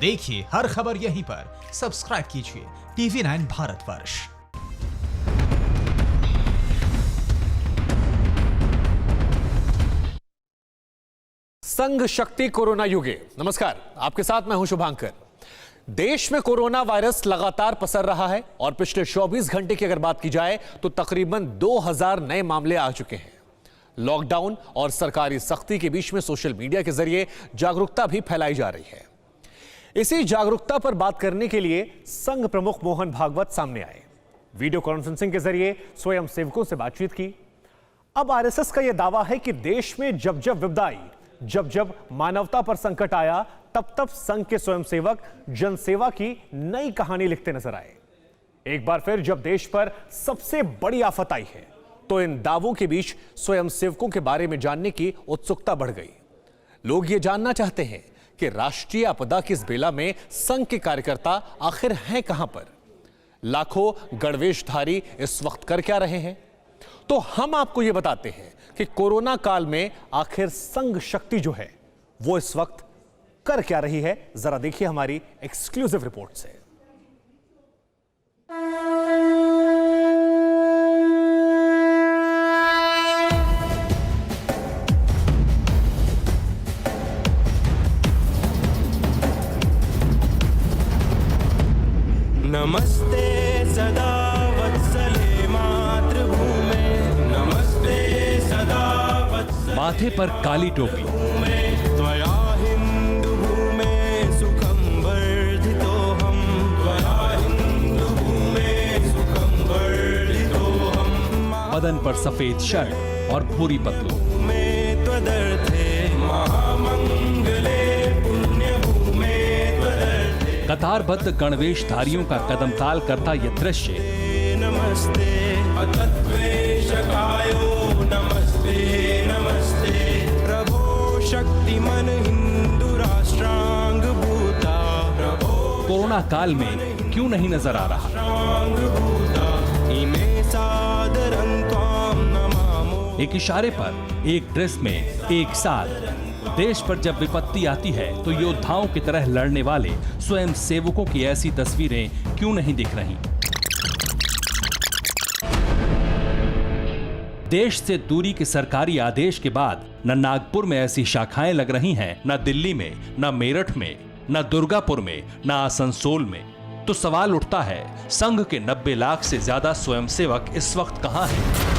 देखिए हर खबर यहीं पर। सब्सक्राइब कीजिए TV9 भारतवर्ष। संघ शक्ति कोरोना युगे। नमस्कार, आपके साथ मैं हूं शुभांकर। देश में कोरोना वायरस लगातार पसर रहा है और पिछले 24 घंटे की अगर बात की जाए तो तकरीबन 2000 नए मामले आ चुके हैं। लॉकडाउन और सरकारी सख्ती के बीच में सोशल मीडिया के जरिए जागरूकता भी फैलाई जा रही है। इसी जागरूकता पर बात करने के लिए संघ प्रमुख मोहन भागवत सामने आए। वीडियो कॉन्फ्रेंसिंग के जरिए स्वयं सेवकों से बातचीत की। अब आरएसएस का यह दावा है कि देश में जब जब विपदा आई, जब जब मानवता पर संकट आया, तब तब संघ के स्वयंसेवक जनसेवा की नई कहानी लिखते नजर आए। एक बार फिर जब देश पर सबसे बड़ी आफत आई है तो इन दावों के बीच स्वयंसेवकों के बारे में जानने की उत्सुकता बढ़ गई। लोग ये जानना चाहते हैं कि राष्ट्रीय आपदा की इस बेला में संघ के कार्यकर्ता आखिर हैं कहां पर। लाखों गणवेशधारी इस वक्त कर क्या रहे हैं, तो हम आपको यह बताते हैं कि कोरोना काल में आखिर संघ शक्ति जो है वो इस वक्त कर क्या रही है। जरा देखिए हमारी एक्सक्लूसिव रिपोर्ट से। नमस्ते सदा वत्सले मातृभूमे, नमस्ते सदा वत्सले माथे पर काली टोपी, त्वया हिंदु भूमे सुखं वर्धितोऽहं, त्वया हिंदु भूमे सुखं वर्धितोऽहं। बदन पर सफेद शर्ट और भूरी पतलून, में त्वदर्थे महामंगले पुण्य भूमे त्वदर्थे। कतारबद्ध गणवेशधारियों का कदमताल करता यह दृश्य नमस्ते अतद्वेषकायो, नमस्ते नमस्ते प्रभो शक्तिमन हिंदू राष्ट्रांग भूता, प्रभो कोरोना काल में क्यों नहीं नजर आ रहा। राष्ट्रांग भूता, इमे सादरं त्वां नमामो। एक इशारे पर एक ड्रेस में एक साथ देश पर जब विपत्ति आती है तो योद्धाओं की तरह लड़ने वाले स्वयं सेवकों की ऐसी तस्वीरें क्यों नहीं दिख रही। देश से दूरी के सरकारी आदेश के बाद न नागपुर में ऐसी शाखाएं लग रही हैं, न दिल्ली में, न मेरठ में, न दुर्गापुर में, न आसनसोल में। तो सवाल उठता है, संघ के 90 लाख से ज्यादा स्वयंसेवक इस वक्त कहां हैं?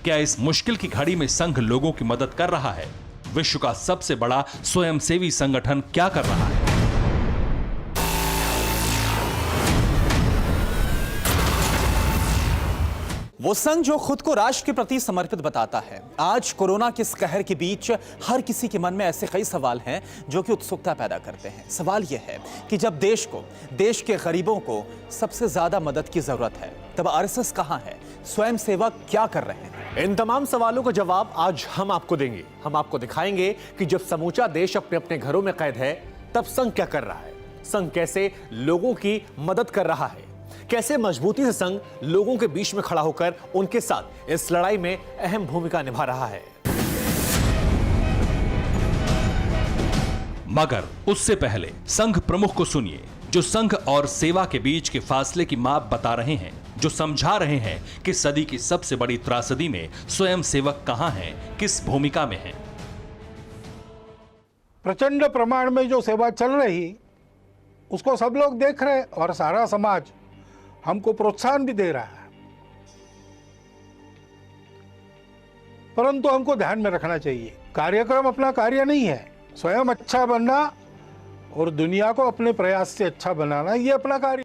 क्या इस मुश्किल की घड़ी में संघ लोगों की मदद कर रहा है? विश्व का सबसे बड़ा स्वयंसेवी संगठन क्या कर रहा है? वो संघ जो खुद को राष्ट्र के प्रति समर्पित बताता है। आज कोरोना के इस कहर के बीच हर किसी के मन में ऐसे कई सवाल हैं जो कि उत्सुकता पैदा करते हैं। सवाल यह है कि जब देश के गरीबों को सबसे ज्यादा मदद की जरूरत है, तब आरएसएस कहां है? स्वयंसेवक क्या कर रहे हैं? इन तमाम सवालों का जवाब आज हम आपको देंगे। हम आपको दिखाएंगे कि जब समूचा देश अपने अपने घरों में कैद है, तब संघ क्या कर रहा है, संघ कैसे लोगों की मदद कर रहा है, कैसे मजबूती से संघ लोगों के बीच में खड़ा होकर उनके साथ इस लड़ाई में अहम भूमिका निभा रहा है। मगर उससे पहले संघ प्रमुख को सुनिए, जो संघ और सेवा के बीच के फासले की माप बता रहे हैं, जो समझा रहे हैं कि सदी की सबसे बड़ी त्रासदी में स्वयं सेवक कहां हैं, किस भूमिका में हैं। प्रचंड प्रमाण में जो सेवा चल रही उसको सब लोग देख रहे और सारा समाज हमको प्रोत्साहन भी दे रहा है। परंतु हमको ध्यान में रखना चाहिए, कार्यक्रम अपना कार्य नहीं है। स्वयं अच्छा बनना और दुनिया को अपने प्रयास से अच्छा बनाना, ये अपना कार्य।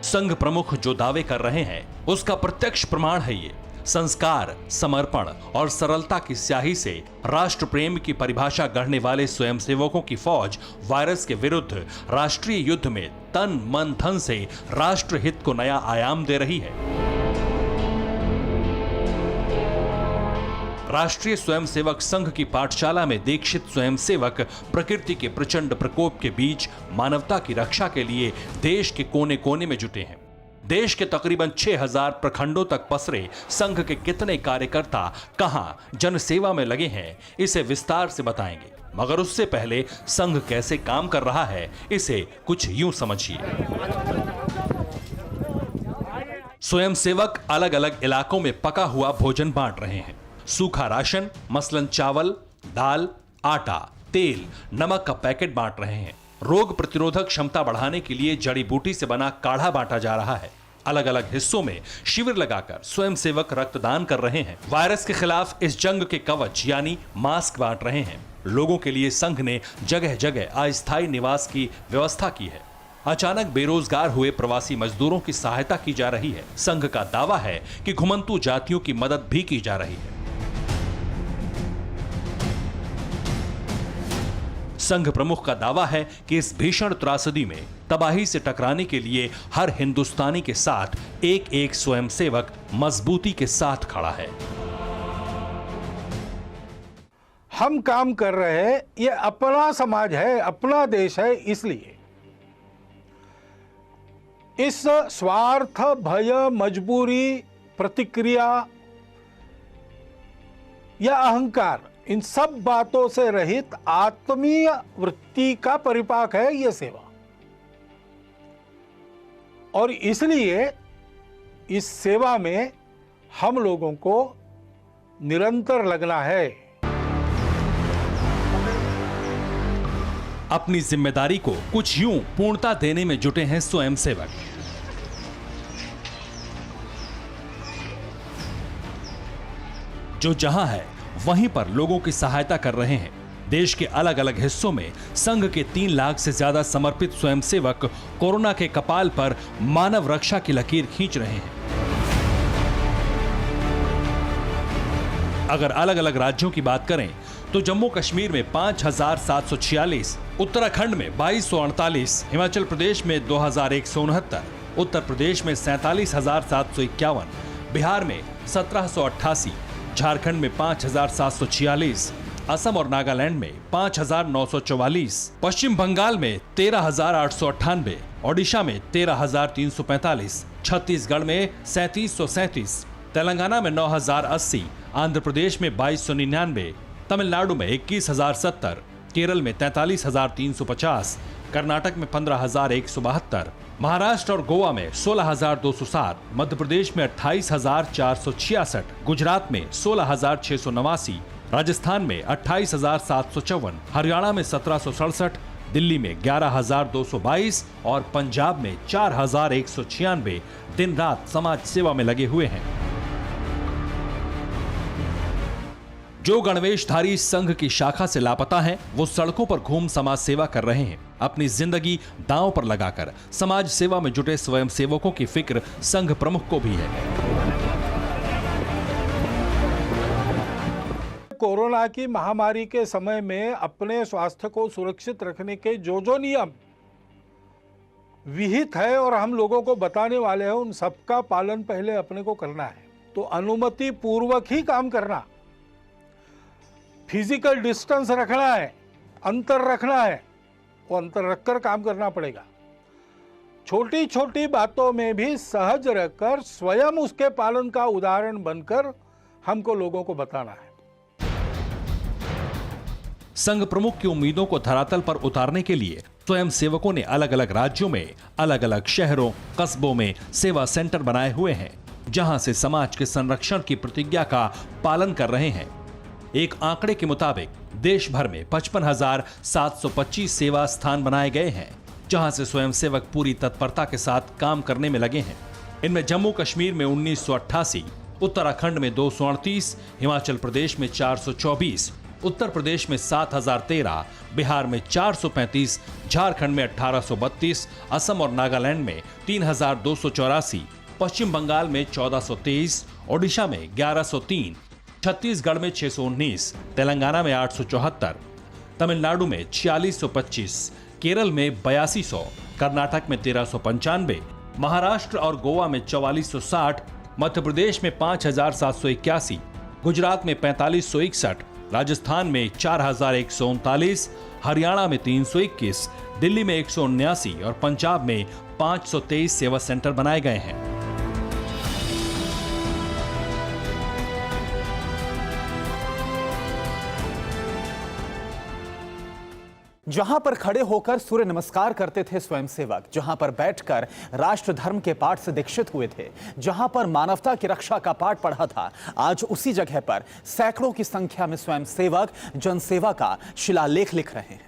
संघ प्रमुख जो दावे कर रहे हैं उसका प्रत्यक्ष प्रमाण है ये। संस्कार, समर्पण और सरलता की स्याही से राष्ट्र प्रेम की परिभाषा गढ़ने वाले स्वयंसेवकों की फौज वायरस के विरुद्ध राष्ट्रीय युद्ध में तन मन धन से राष्ट्र हित को नया आयाम दे रही है। राष्ट्रीय स्वयंसेवक संघ की पाठशाला में दीक्षित स्वयंसेवक प्रकृति के प्रचंड प्रकोप के बीच मानवता की रक्षा के लिए देश के कोने कोने में जुटे हैं। देश के तकरीबन 6000 प्रखंडों तक पसरे संघ के कितने कार्यकर्ता कहां जनसेवा में लगे हैं, इसे विस्तार से बताएंगे। मगर उससे पहले संघ कैसे काम कर रहा है, इसे कुछ यूं समझिए। स्वयंसेवक अलग अलग इलाकों में पका हुआ भोजन बांट रहे हैं। सूखा राशन मसलन चावल, दाल, आटा, तेल, नमक का पैकेट बांट रहे हैं। रोग प्रतिरोधक क्षमता बढ़ाने के लिए जड़ी बूटी से बना काढ़ा बांटा जा रहा है। अलग अलग हिस्सों में शिविर लगाकर स्वयंसेवक रक्तदान कर रहे हैं। वायरस के खिलाफ इस जंग के कवच यानी मास्क बांट रहे हैं। लोगों के लिए संघ ने जगह जगह अस्थायी निवास की व्यवस्था की है। अचानक बेरोजगार हुए प्रवासी मजदूरों की सहायता की जा रही है। संघ का दावा है कि घुमंतू जातियों की मदद भी की जा रही है। संघ प्रमुख का दावा है कि इस भीषण त्रासदी में तबाही से टकराने के लिए हर हिंदुस्तानी के साथ एक एक स्वयंसेवक मजबूती के साथ खड़ा है। हम काम कर रहे हैं, ये अपना समाज है, अपना देश है, इसलिए इस स्वार्थ, भय, मजबूरी, प्रतिक्रिया या अहंकार, इन सब बातों से रहित आत्मीय वृत्ति का परिपाक है यह सेवा। और इसलिए इस सेवा में हम लोगों को निरंतर लगना है। अपनी जिम्मेदारी को कुछ यूं पूर्णता देने में जुटे हैं स्वयंसेवक। जो जहां है वहीं पर लोगों की सहायता कर रहे हैं। देश के अलग अलग हिस्सों में संघ के 3 लाख से ज्यादा समर्पित स्वयंसेवक कोरोना के कपाल पर मानव रक्षा की लकीर खींच रहे हैं। अगर अलग अलग राज्यों की बात करें तो जम्मू कश्मीर में 5746, उत्तराखंड में 2248, हिमाचल प्रदेश में 2169, उत्तर प्रदेश में 47,751, बिहार में 1788, झारखंड में 5,746, असम और नागालैंड में 5,944, पश्चिम बंगाल में 13,898, ओडिशा में 13,345, छत्तीसगढ़ में 3,737, तेलंगाना में 9,080, आंध्र प्रदेश में 2,299, तमिलनाडु में 21,070, केरल में 43,350, कर्नाटक में 15,172, महाराष्ट्र और गोवा में 16,207, मध्य प्रदेश में 28,466, गुजरात में 16,689, राजस्थान में 28,754, हरियाणा में 1767, दिल्ली में 11,222 और पंजाब में 4,196 दिन रात समाज सेवा में लगे हुए हैं। जो गणवेशधारी संघ की शाखा से लापता हैं, वो सड़कों पर घूम समाज सेवा कर रहे हैं। अपनी जिंदगी दांव पर लगाकर समाज सेवा में जुटे स्वयंसेवकों की फिक्र संघ प्रमुख को भी है। कोरोना की महामारी के समय में अपने स्वास्थ्य को सुरक्षित रखने के जो नियम विहित है और हम लोगों को बताने वाले हैं, उन सबका पालन पहले अपने को करना है। तो अनुमति पूर्वक ही काम करना, फिजिकल डिस्टेंस रखना है, अंतर रखना है, वो अंतर रखकर काम करना पड़ेगा। छोटी छोटी बातों में भी सहज रहकर स्वयं उसके पालन का उदाहरण बनकर हमको लोगों को बताना है। संघ प्रमुख की उम्मीदों को धरातल पर उतारने के लिए स्वयं सेवकों ने अलग अलग राज्यों में, अलग अलग शहरों, कस्बों में सेवा सेंटर बनाए हुए हैं, जहां से समाज के संरक्षण की प्रतिज्ञा का पालन कर रहे हैं। एक आंकड़े के मुताबिक देश भर में 55,725 सेवा स्थान बनाए गए हैं, जहां से स्वयंसेवक पूरी तत्परता के साथ काम करने में लगे हैं। इनमें जम्मू कश्मीर में 1988, उत्तराखंड में 238, हिमाचल प्रदेश में 424, उत्तर प्रदेश में 7,013, बिहार में 435, झारखंड में 1,832, असम और नागालैंड में 3,284, पश्चिम बंगाल में 1,423, ओडिशा में 1,103, छत्तीसगढ़ में 619, तेलंगाना में 874, तमिलनाडु में 4,625, केरल में 8,200, कर्नाटक में 1,395, महाराष्ट्र और गोवा में 4,460, मध्य प्रदेश में 5,781, गुजरात में 4,561, राजस्थान में 4139, हरियाणा में 321, दिल्ली में 179 और पंजाब में 523 सेवा सेंटर बनाए गए हैं। जहां पर खड़े होकर सूर्य नमस्कार करते थे स्वयंसेवक, जहां पर बैठकर राष्ट्र धर्म के पाठ से दीक्षित हुए थे, जहां पर मानवता की रक्षा का पाठ पढ़ा था, आज उसी जगह पर सैकड़ों की संख्या में स्वयंसेवक जनसेवा का शिलालेख लिख रहे हैं।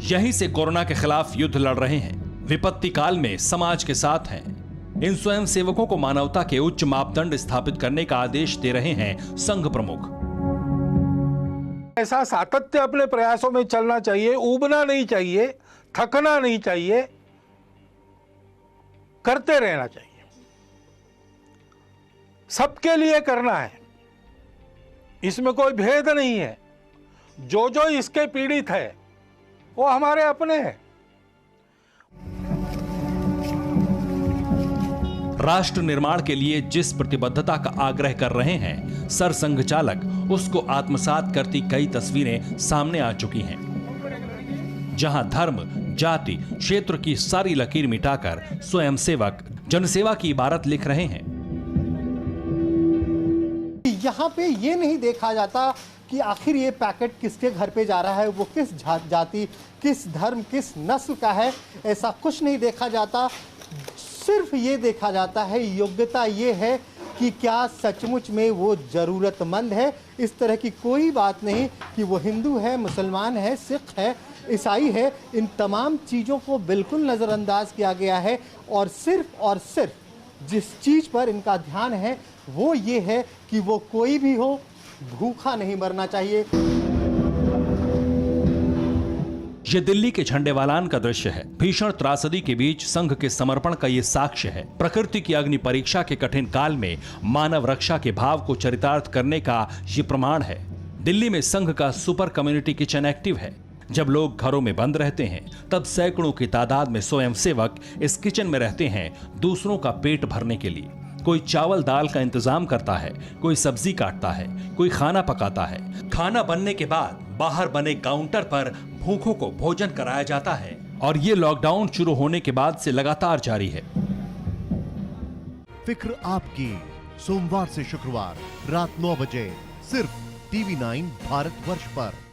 यहीं से कोरोना के खिलाफ युद्ध लड़ रहे हैं, विपत्ति काल में समाज के साथ हैं। इन स्वयंसेवकों को मानवता के उच्च मापदंड स्थापित करने का आदेश दे रहे हैं संघ प्रमुख। ऐसा सातत्य अपने प्रयासों में चलना चाहिए, ऊबना नहीं चाहिए, थकना नहीं चाहिए, करते रहना चाहिए। सबके लिए करना है, इसमें कोई भेद नहीं है। जो जो इसके पीड़ित है वो हमारे अपने हैं। राष्ट्र निर्माण के लिए जिस प्रतिबद्धता का आग्रह कर रहे हैं सरसंघ चालक, उसको आत्मसात करती कई तस्वीरें सामने आ चुकी हैं, जहां धर्म, जाति, क्षेत्र की सारी लकीर मिटाकर स्वयंसेवक जनसेवा की इबारत लिख रहे हैं। यहाँ पे ये नहीं देखा जाता कि आखिर ये पैकेट किसके घर पे जा रहा है, वो किस जाति, किस धर्म, किस नस्ल का है, ऐसा कुछ नहीं देखा जाता। सिर्फ ये देखा जाता है, योग्यता ये है कि क्या सचमुच में वो ज़रूरतमंद है। इस तरह की कोई बात नहीं कि वो हिंदू है, मुसलमान है, सिख है, ईसाई है, इन तमाम चीज़ों को बिल्कुल नज़रअंदाज किया गया है। और सिर्फ जिस चीज़ पर इनका ध्यान है वो ये है कि वो कोई भी हो, भूखा नहीं मरना चाहिए। ये दिल्ली के झंडेवालान का दृश्य है। भीषण त्रासदी के बीच संघ के समर्पण का ये साक्ष्य है। प्रकृति की अग्नि परीक्षा के कठिन काल में मानव रक्षा के भाव को चरितार्थ करने का ये प्रमाण है। दिल्ली में संघ का सुपर कम्युनिटी किचन एक्टिव है। जब लोग घरों में बंद रहते हैं तब सैकड़ों की तादाद में स्वयंसेवक इस किचन में रहते हैं दूसरों का पेट भरने के लिए। कोई चावल दाल का इंतजाम करता है, कोई सब्जी काटता है, कोई खाना पकाता है। खाना बनने के बाद बाहर बने काउंटर पर भूखों को भोजन कराया जाता है और ये लॉकडाउन शुरू होने के बाद से लगातार जारी है। फिक्र आपकी, सोमवार से शुक्रवार रात 9 बजे सिर्फ TV9 भारतवर्ष पर।